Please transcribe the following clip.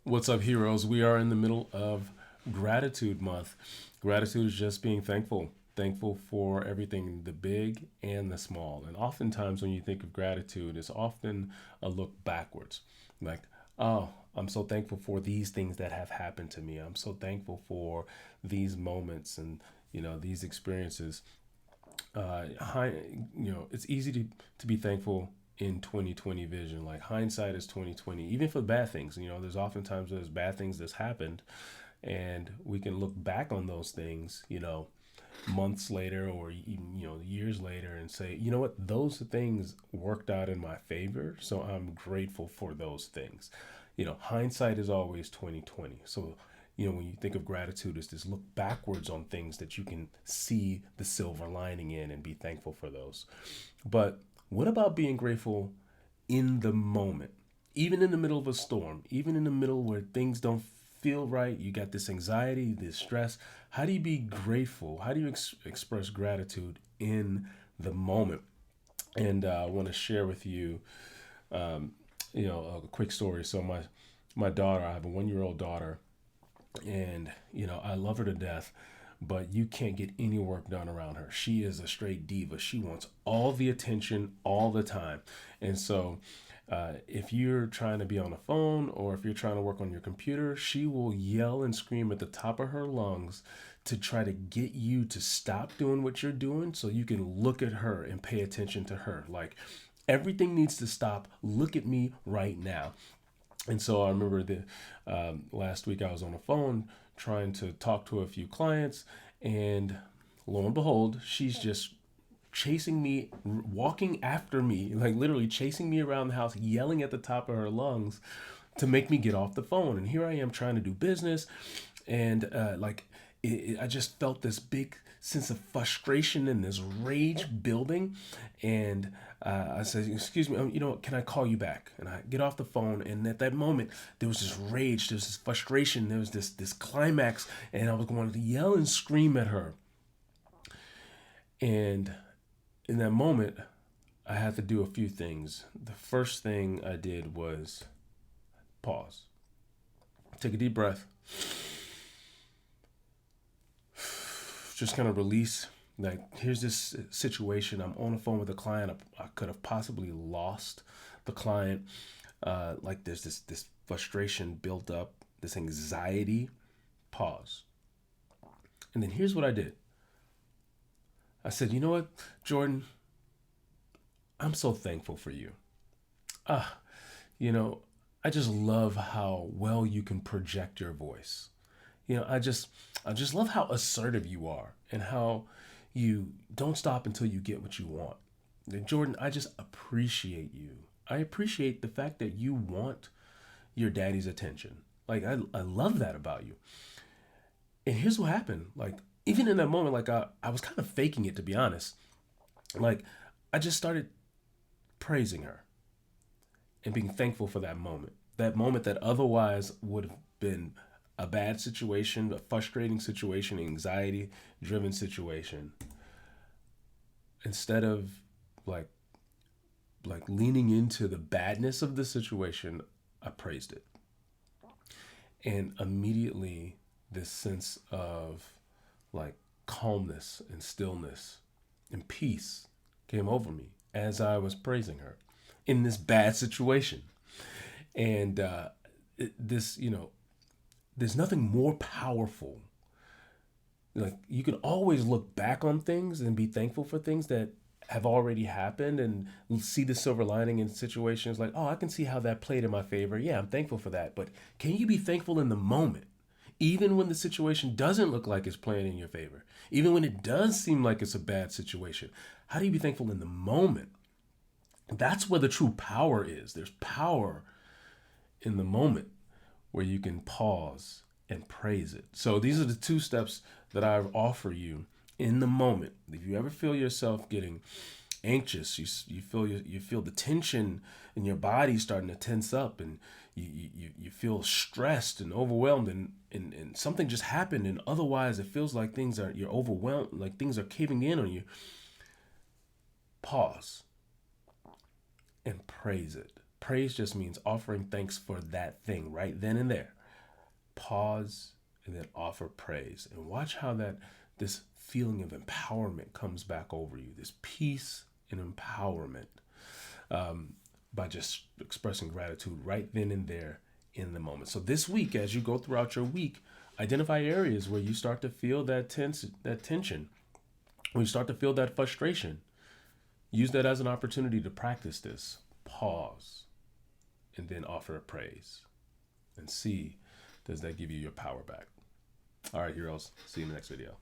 What's up, heroes? We are in the middle of Gratitude Month. Gratitude is just being thankful, thankful for everything, the big and the small. And oftentimes, when you think of gratitude, it's often a look backwards. Like, oh, I'm so thankful for these things that have happened to me. I'm so thankful for these moments and these experiences. Hi, it's easy to be thankful in 2020 vision. Like hindsight is 2020, even for bad things. There's oftentimes there's bad things that's happened, and we can look back on those things, months later or even years later, and say, you know what, those things worked out in my favor, so I'm grateful for those things. Hindsight is always 2020. So when you think of gratitude, is this look backwards on things that you can see the silver lining in and be thankful for those. But what about being grateful in the moment, even in the middle of a storm, even in the middle where things don't feel right? You got this anxiety, this stress. How do you be grateful? How do you express gratitude in the moment? And I want to share with you, a quick story. So my daughter, I have a 1 year old daughter, and I love her to death, but you can't get any work done around her. She is a straight diva. She wants all the attention all the time. And so if you're trying to be on the phone or if you're trying to work on your computer, she will yell and scream at the top of her lungs to try to get you to stop doing what you're doing so you can look at her and pay attention to her. Like, everything needs to stop. Look at me right now. And so I remember the last week I was on the phone trying to talk to a few clients, and lo and behold, she's just chasing me, walking after me, like literally chasing me around the house, yelling at the top of her lungs to make me get off the phone. And here I am trying to do business, and I just felt this big sense of frustration and this rage building. And I said, "Excuse me, can I call you back?" And I get off the phone, and at that moment, there was this rage, there was this frustration, there was this climax, and I was going to yell and scream at her. And in that moment, I had to do a few things. The first thing I did was pause, take a deep breath, just kind of release. Like, here's this situation. I'm on the phone with a client. I could have possibly lost the client. Like, there's this frustration built up, this anxiety. Pause. And then here's what I did. I said, you know what, Jordan, I'm so thankful for you. Ah, you know, I just love how well you can project your voice. I just love how assertive you are and how you don't stop until you get what you want. And Jordan, I just appreciate you. I appreciate the fact that you want your daddy's attention. Like, I love that about you. And here's what happened. Like, even in that moment, like I was kind of faking it, to be honest. Like, I just started praising her and being thankful for that moment. That moment that otherwise would have been a bad situation, a frustrating situation, anxiety driven situation. Instead of like leaning into the badness of the situation, I praised it. And immediately this sense of like calmness and stillness and peace came over me as I was praising her in this bad situation. And this, there's nothing more powerful. Like, you can always look back on things and be thankful for things that have already happened and see the silver lining in situations. Like, oh, I can see how that played in my favor. Yeah, I'm thankful for that. But can you be thankful in the moment? Even when the situation doesn't look like it's playing in your favor, even when it does seem like it's a bad situation, how do you be thankful in the moment? That's where the true power is. There's power in the moment where you can pause and praise it. So these are the two steps that I offer you in the moment. If you ever feel yourself getting anxious, you feel the tension in your body starting to tense up, and you feel stressed and overwhelmed, and something just happened, and otherwise it feels like you're overwhelmed, like things are caving in on you. Pause and praise it. Praise just means offering thanks for that thing right then and there. Pause and then offer praise, and watch how that this feeling of empowerment comes back over you, this peace and empowerment, by just expressing gratitude right then and there in the moment. So this week, as you go throughout your week, identify areas where you start to feel that tension, when you start to feel that frustration. Use that as an opportunity to practice this. Pause and then offer a praise, and see, does that give you your power back? All right, heroes. See you in the next video.